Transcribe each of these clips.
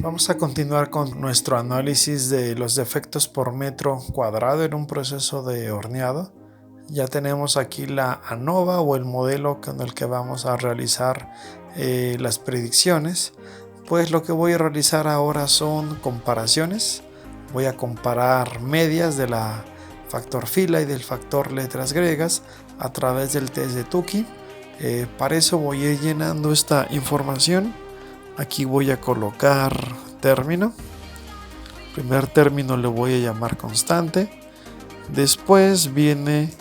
Vamos a continuar con nuestro análisis de los defectos por metro cuadrado en un proceso de horneado. Ya tenemos aquí la ANOVA o el modelo con el que vamos a realizar las predicciones. Pues lo que voy a realizar ahora son comparaciones. Voy a comparar medias de la factor fila y del factor letras griegas a través del test de Tukey. Para eso voy a ir llenando esta información. Aquí voy a colocar término. Primer término le voy a llamar constante. Después viene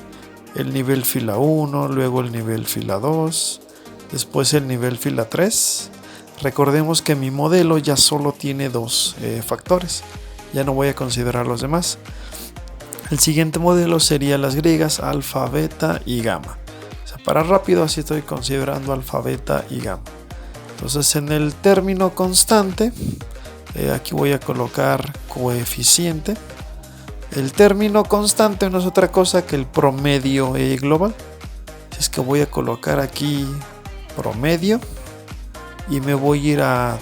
el nivel fila 1, luego el nivel fila 2, después el nivel fila 3. Recordemos que mi modelo ya solo tiene dos factores. Ya no voy a considerar los demás. El siguiente modelo sería las griegas alfa, beta y gamma. O sea, para rápido así estoy considerando alfa, beta y gamma. Entonces en el término constante, aquí voy a colocar coeficiente. El término constante no es otra cosa que el promedio global. Así es que voy a colocar aquí promedio y me voy a ir a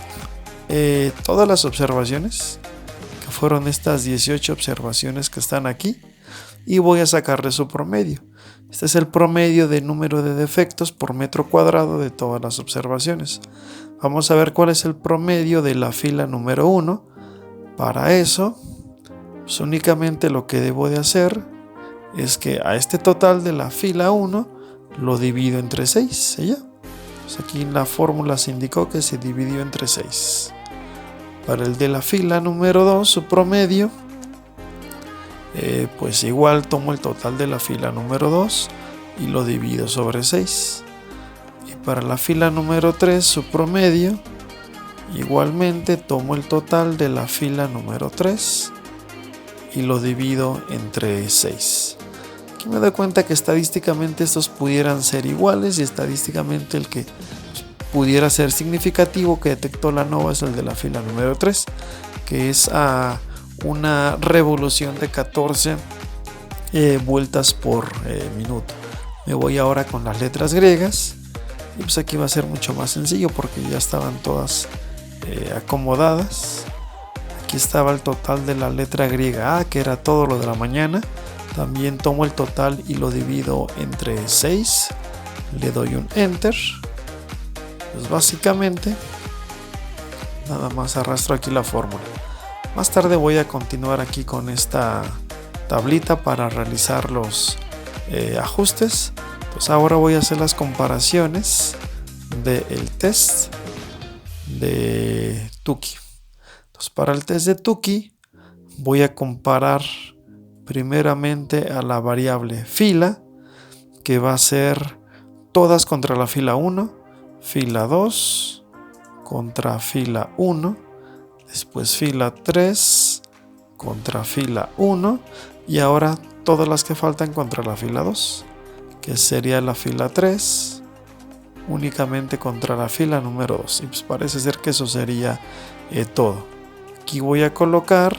todas las observaciones, que fueron estas 18 observaciones que están aquí, y voy a sacarle su promedio. Este es el promedio de número de defectos por metro cuadrado de todas las observaciones. Vamos a ver cuál es el promedio de la fila número 1. Para eso, pues únicamente lo que debo de hacer es que a este total de la fila 1 lo divido entre 6. ¿Ya? Pues aquí en la fórmula se indicó que se dividió entre 6. Para el de la fila número 2, su promedio, pues igual tomo el total de la fila número 2 y lo divido sobre 6. Y para la fila número 3, su promedio, igualmente tomo el total de la fila número 3 y lo divido entre 6. Aquí me doy cuenta que estadísticamente estos pudieran ser iguales, y estadísticamente el que pudiera ser significativo que detectó la ANOVA es el de la fila número 3, que es a una revolución de 14 vueltas por minuto. Me voy ahora con las letras griegas, y pues aquí va a ser mucho más sencillo porque ya estaban todas acomodadas. Aquí estaba el total de la letra griega A, que era todo lo de la mañana. También tomo el total y lo divido entre 6. Le doy un enter. Pues básicamente nada más arrastro aquí la fórmula. Más tarde voy a continuar aquí con esta tablita para realizar los ajustes. Pues ahora voy a hacer las comparaciones del test de Tukey. Entonces para el test de Tukey voy a comparar primeramente a la variable fila, que va a ser todas contra la fila 1, fila 2 contra fila 1, después fila 3 contra fila 1 y ahora todas las que faltan contra la fila 2, que sería la fila 3 únicamente contra la fila número 2. Y pues parece ser que eso sería todo. Aquí voy a colocar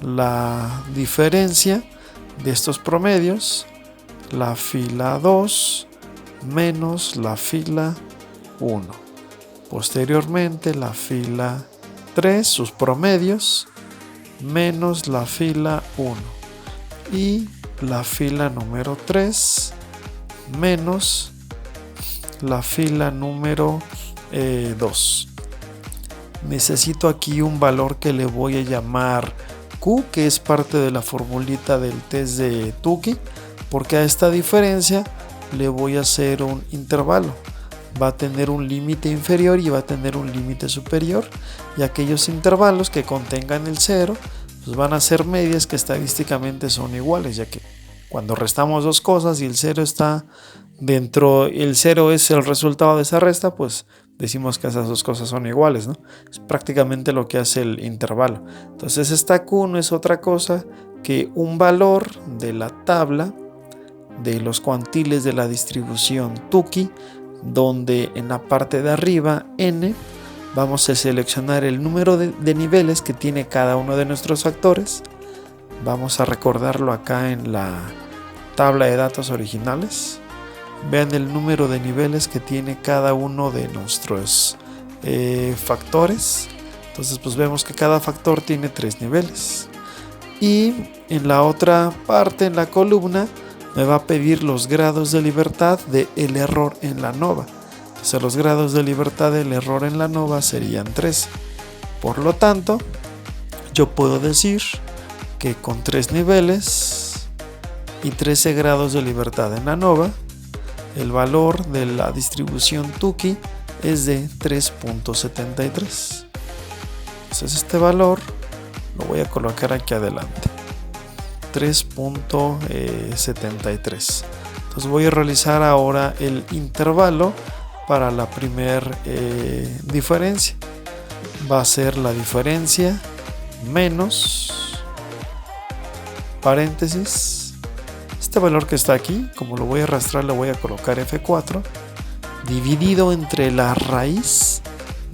la diferencia de estos promedios: la fila 2 menos la fila 1. Posteriormente la fila 3, sus promedios, menos la fila 1. Y la fila número 3 menos la fila número 2. Necesito aquí un valor que le voy a llamar Q, que es parte de la formulita del test de Tukey, porque a esta diferencia le voy a hacer un intervalo. Va a tener un límite inferior y va a tener un límite superior, y aquellos intervalos que contengan el 0 pues van a ser medias que estadísticamente son iguales, ya que cuando restamos dos cosas y el 0 está dentro, el 0 es el resultado de esa resta, pues decimos que esas dos cosas son iguales, ¿no? Es prácticamente lo que hace el intervalo. Entonces esta Q no es otra cosa que un valor de la tabla de los cuantiles de la distribución Tukey, donde en la parte de arriba, n, vamos a seleccionar el número de niveles que tiene cada uno de nuestros factores. Vamos a recordarlo acá en la tabla de datos originales. Vean el número de niveles que tiene cada uno de nuestros factores. Entonces pues vemos que cada factor tiene 3 niveles. Y en la otra parte, en la columna, me va a pedir los grados de libertad del error en la ANOVA. Entonces los grados de libertad del error en la ANOVA serían 13. Por lo tanto, yo puedo decir que con 3 niveles y 13 grados de libertad en ANOVA, el valor de la distribución Tukey es de 3.73. Entonces este valor lo voy a colocar aquí adelante, 3.73. Entonces voy a realizar ahora el intervalo para la primera diferencia. Va a ser la diferencia menos paréntesis. Este valor que está aquí, como lo voy a arrastrar, le voy a colocar F4, dividido entre la raíz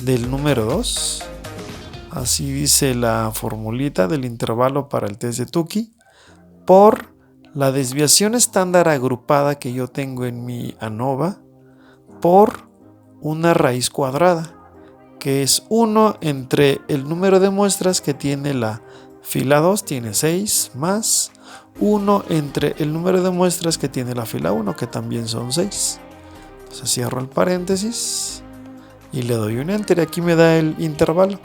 del número 2. Así dice la formulita del intervalo para el test de Tukey, por la desviación estándar agrupada que yo tengo en mi ANOVA, por una raíz cuadrada, que es 1 entre el número de muestras que tiene la fila 2, tiene 6, más 1 entre el número de muestras que tiene la fila 1, que también son 6. Entonces cierro el paréntesis y le doy un enter y aquí me da el intervalo.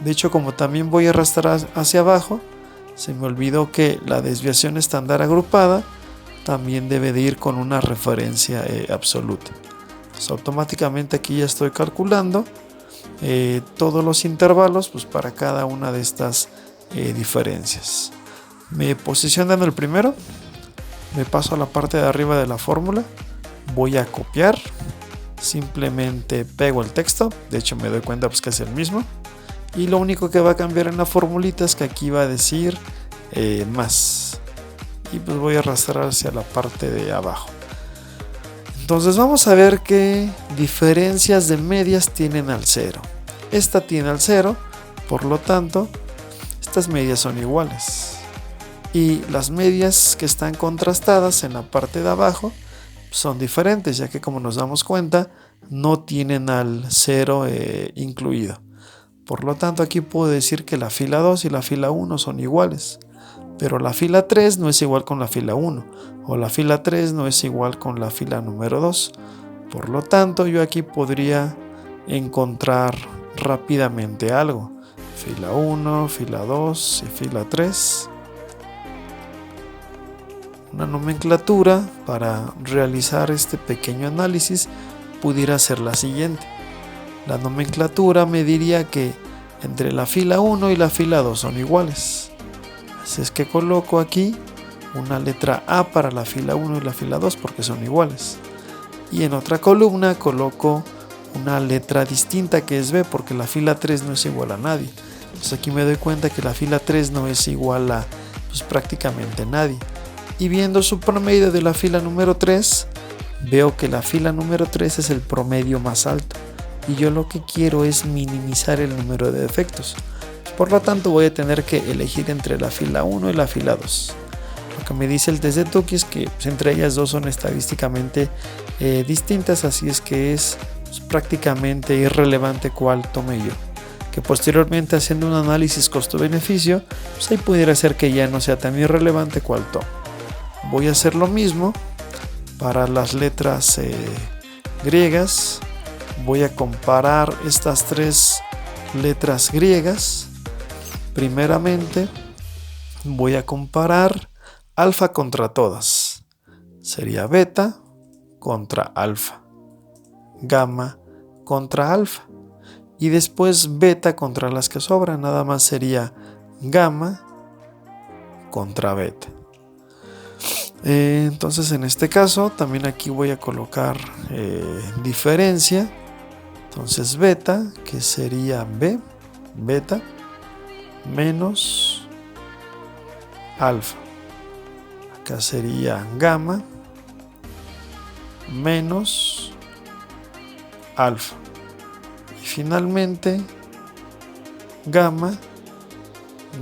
De hecho, como también voy a arrastrar hacia abajo, se me olvidó que la desviación estándar agrupada también debe de ir con una referencia absoluta. Entonces, automáticamente aquí ya estoy calculando todos los intervalos pues, para cada una de estas diferencias. Me posiciono en el primero, me paso a la parte de arriba de la fórmula, voy a copiar, simplemente pego el texto, de hecho me doy cuenta pues, que es el mismo. Y lo único que va a cambiar en la formulita es que aquí va a decir más. Y pues voy a arrastrar hacia la parte de abajo. Entonces vamos a ver qué diferencias de medias tienen al 0. Esta tiene al 0, por lo tanto, estas medias son iguales. Y las medias que están contrastadas en la parte de abajo son diferentes, ya que como nos damos cuenta, no tienen al 0 incluido. Por lo tanto, aquí puedo decir que la fila 2 y la fila 1 son iguales, pero la fila 3 no es igual con la fila 1, o la fila 3 no es igual con la fila número 2. Por lo tanto, yo aquí podría encontrar rápidamente algo. Fila 1, fila 2 y fila 3. Una nomenclatura para realizar este pequeño análisis pudiera ser la siguiente. La nomenclatura me diría que entre la fila 1 y la fila 2 son iguales. Así es que coloco aquí una letra A para la fila 1 y la fila 2 porque son iguales. Y en otra columna coloco una letra distinta que es B porque la fila 3 no es igual a nadie. Entonces aquí me doy cuenta que la fila 3 no es igual a pues, prácticamente nadie. Y viendo su promedio de la fila número 3, veo que la fila número 3 es el promedio más alto. Y yo lo que quiero es minimizar el número de defectos. Por lo tanto voy a tener que elegir entre la fila 1 y la fila 2. Lo que me dice el test de Tukey es que pues, entre ellas dos son estadísticamente distintas, así es que es pues, prácticamente irrelevante cuál tome yo. Que posteriormente haciendo un análisis costo-beneficio, pues ahí pudiera ser que ya no sea tan irrelevante cuál tome. Voy a hacer lo mismo para las letras griegas. Voy a comparar estas 3 letras griegas. Primeramente voy a comparar alfa contra todas. Sería beta contra alfa, gamma contra alfa. Y después beta contra las que sobran. Nada más sería gamma contra beta. Entonces en este caso también aquí voy a colocar diferencia. Entonces beta, que sería B, beta, menos alfa. Acá sería gamma, menos alfa. Y finalmente gamma,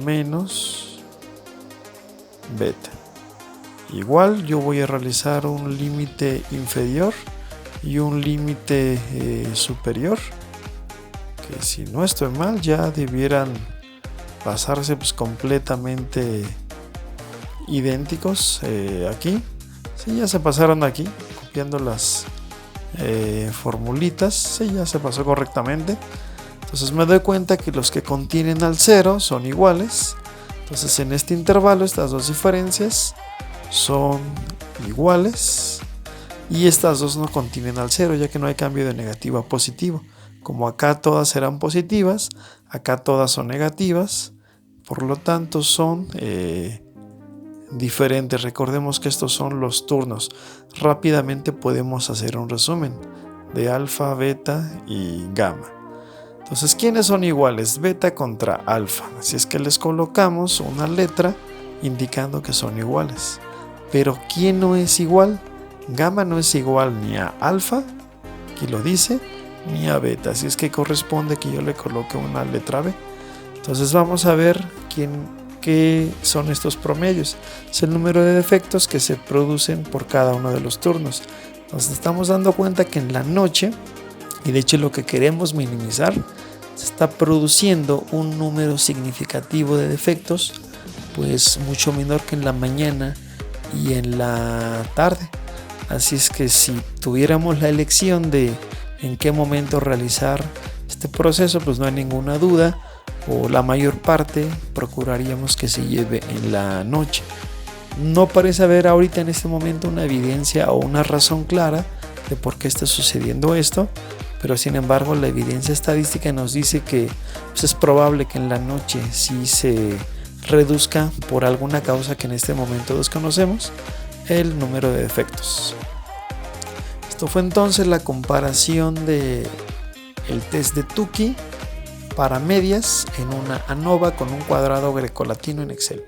menos beta. Igual yo voy a realizar un límite inferior y un límite superior, si no estoy mal, ya debieran pasarse pues completamente idénticos aquí. Sí, ya se pasaron aquí, copiando las formulitas. Sí, ya se pasó correctamente. Entonces me doy cuenta que los que contienen al 0 son iguales. Entonces en este intervalo estas dos diferencias son iguales. Y estas dos no contienen al 0, ya que no hay cambio de negativo a positivo. Como acá todas serán positivas, acá todas son negativas. Por lo tanto son diferentes. Recordemos que estos son los turnos. Rápidamente podemos hacer un resumen de alfa, beta y gamma. Entonces, ¿quiénes son iguales? Beta contra alfa. Así es que les colocamos una letra indicando que son iguales. Pero ¿quién no es igual? Gamma no es igual ni a alfa, aquí lo dice, ni a beta. Así es que corresponde que yo le coloque una letra B. Entonces vamos a ver qué son estos promedios. Es el número de defectos que se producen por cada uno de los turnos. Nos estamos dando cuenta que en la noche, y de hecho lo que queremos minimizar, se está produciendo un número significativo de defectos, pues mucho menor que en la mañana y en la tarde. Así es que si tuviéramos la elección de en qué momento realizar este proceso, pues no hay ninguna duda, o la mayor parte procuraríamos que se lleve en la noche. No parece haber ahorita en este momento una evidencia o una razón clara de por qué está sucediendo esto, pero sin embargo la evidencia estadística nos dice que pues, es probable que en la noche sí se reduzca por alguna causa que en este momento desconocemos el número de defectos. Esto fue entonces la comparación de el test de Tukey para medias en una ANOVA con un cuadrado grecolatino en Excel.